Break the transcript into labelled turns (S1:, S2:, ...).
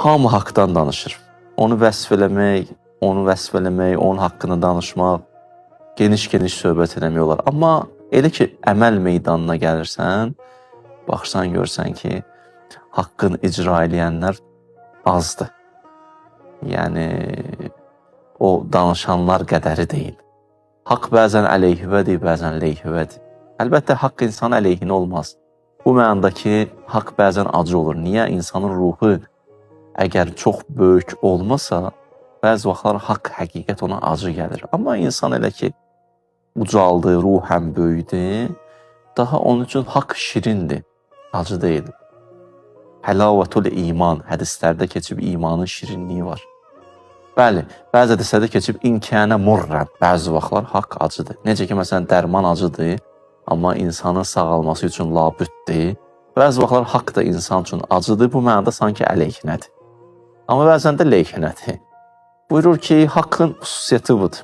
S1: Hamı haqdan danışır. Onu vəsf eləmək, onun haqqını danışmaq, geniş-geniş söhbət eləmək olar. Amma elə ki, əməl meydanına gəlirsən, baxırsan, görsən ki, haqqını icra eləyənlər azdır. Yəni, o danışanlar qədəri deyil. Haqq bəzən əleyhivədir, bəzən leyhivədir. Əlbəttə, haqq insan əleyhinə olmaz. Bu mənada ki, haqq bəzən acı olur. Niyə? İnsanın ruhu əgər çox böyük olmasa, bəzi vaxtlar haqq həqiqət ona acı gəlir. Amma insan elə ki, ucaldı, ruhən böyüdü, daha onun üçün haqq şirindir, acı deyil. Həlavətul iman, hədislərdə keçib imanın şirinliyi var. Bəli, bəzi hədislərdə keçib inkənə murrən, bəzi vaxtlar haqq acıdır. Necə ki, məsələn, dərman acıdır, amma insanın sağalması üçün labüddür. Bəzi vaxtlar haqq da insan üçün acıdır, bu mənada sanki əleyhinədir. Amma bəzən də leyhinədir. Buyurur ki, haqqın xüsusiyyəti budur.